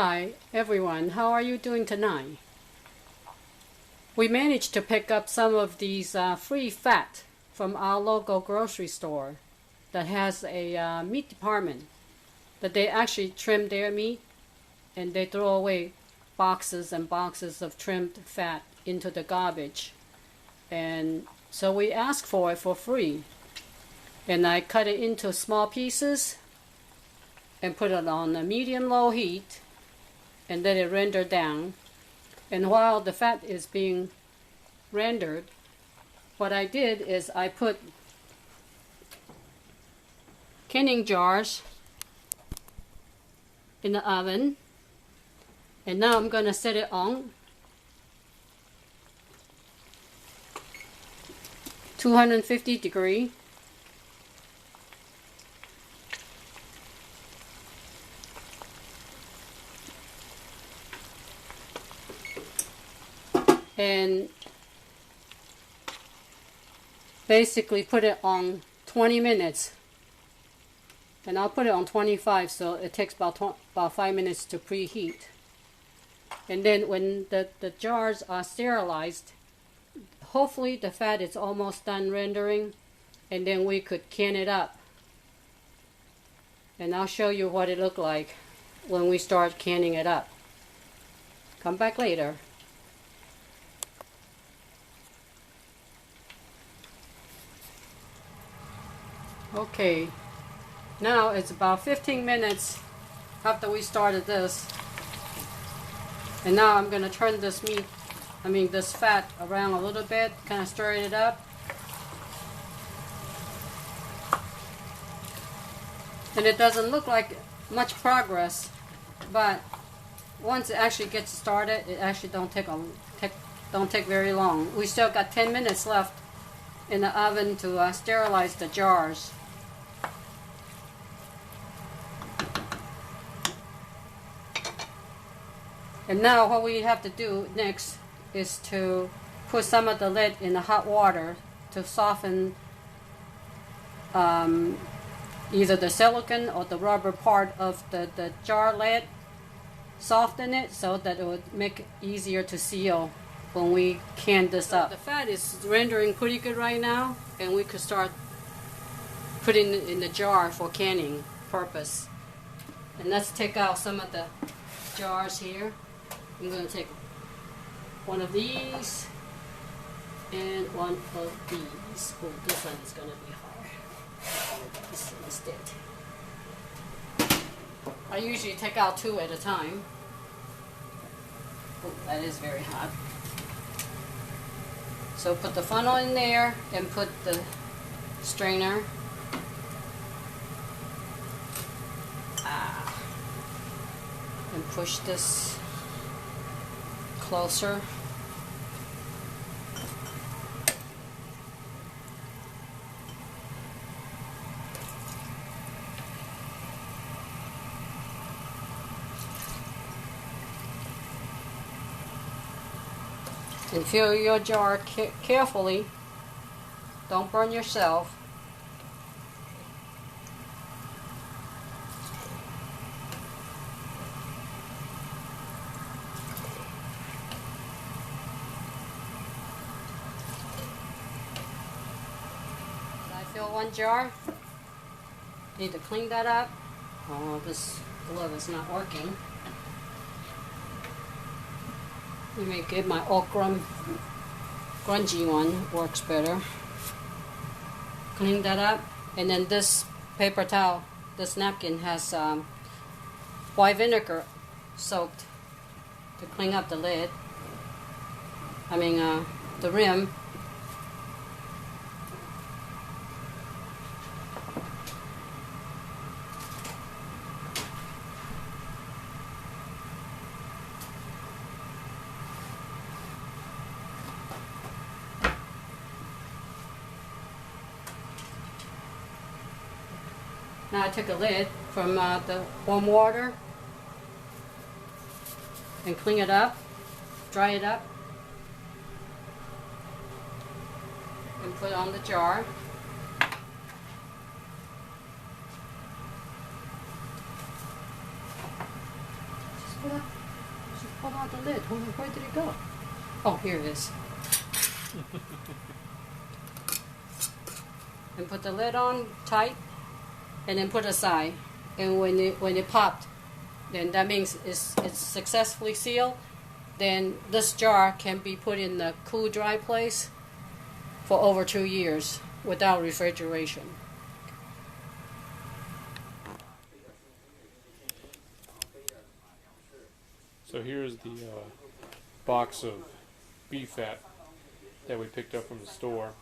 Hi everyone, how are you doing tonight? We managed to pick up some of these free fat from our local grocery store that has a meat department, that they actually trim their meat and they throw away boxes and boxes of trimmed fat into the garbage. And so we asked for it for free, and I cut it into small pieces and put it on a medium-low heat and let it render down. And while the fat is being rendered, what I did is I put canning jars in the oven, and now I'm going to set it on 250 degree. And basically put it on 20 minutes. And I'll put it on 25, so it takes about 5 minutes to preheat. And then when the jars are sterilized, hopefully the fat is almost done rendering, and then we could can it up. And I'll show you what it looked like when we start canning it up. Come back later. Okay, now it's about 15 minutes after we started this, and now I'm going to turn this fat around a little bit, kind of stir it up. And it doesn't look like much progress, but once it actually gets started, it actually don't take very long. We still got 10 minutes left in the oven to sterilize the jars. And now what we have to do next is to put some of the lid in the hot water to soften either the silicone or the rubber part of the jar lid. Soften it so that it would make it easier to seal when we can this up. The fat is rendering pretty good right now, and we could start putting it in the jar for canning purpose. And let's take out some of the jars here. I'm going to take one of these and one of these. Oh, this one is going to be hard. This instead. I usually take out 2 at a time. Oh, that is very hot. So put the funnel in there and put the strainer. And push this closer. And fill your jar carefully. Don't burn yourself. Fill one jar. Need to clean that up. Oh, this glove is not working. Let me get my okra grungy one, works better. Clean that up, and then this paper towel, this napkin has white vinegar soaked to clean up the lid. The rim. Now I took a lid from the warm water and clean it up, dry it up, and put on the jar. Just Just pull out the lid. Where did it go? Oh, here it is. And put the lid on tight, and then put aside. And when it popped, then that means it's successfully sealed. Then this jar can be put in the cool, dry place for over 2 years without refrigeration. So here's the box of beef fat that we picked up from the store.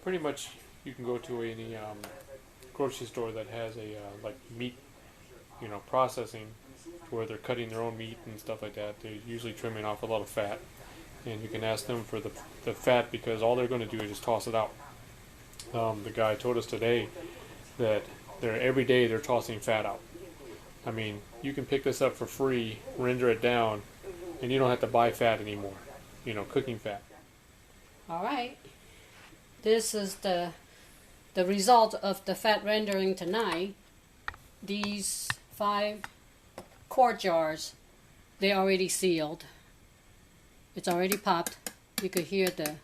Pretty much you can go to any grocery store that has a like meat, processing, where they're cutting their own meat and stuff like that. They're usually trimming off a lot of fat, and you can ask them for the fat, because all they're going to do is just toss it out. The guy told us today that every day they're tossing fat out. I mean, you can pick this up for free, render it down, and you don't have to buy fat anymore. Cooking fat. All right. This is the result of the fat rendering tonight. These 5 quart jars, they're already sealed. It's already popped. You could hear the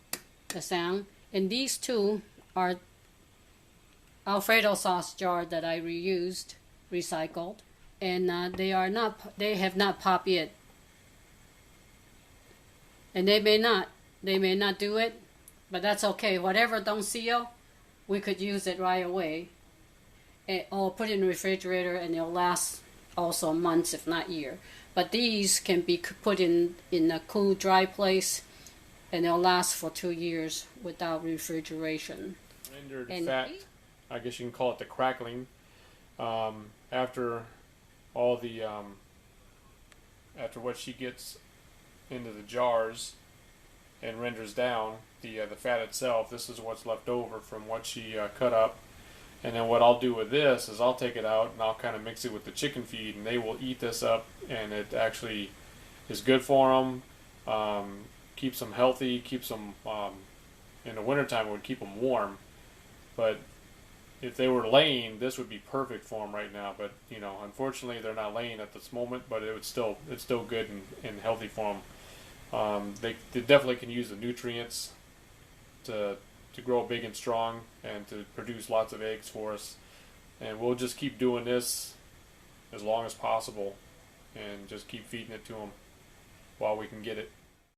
sound. And these 2 are Alfredo sauce jar that I recycled, and they have not popped yet. And they may not do it, but that's okay. Whatever don't seal, we could use it right away, or put it in the refrigerator, and it'll last also months, if not year. But these can be put in a cool, dry place, and they'll last for 2 years without refrigeration. Rendered fat, I guess you can call it the crackling. After all the after what she gets into the jars and renders down the fat itself, this is what's left over from what she cut up. And then what I'll do with this is I'll take it out and I'll kind of mix it with the chicken feed, and they will eat this up, and it actually is good for them. Keeps them healthy, keeps them, in the wintertime it would keep them warm. But if they were laying, this would be perfect for them right now. But unfortunately they're not laying at this moment, but it's still good and healthy for them. They definitely can use the nutrients to grow big and strong and to produce lots of eggs for us. And we'll just keep doing this as long as possible and just keep feeding it to them while we can get it.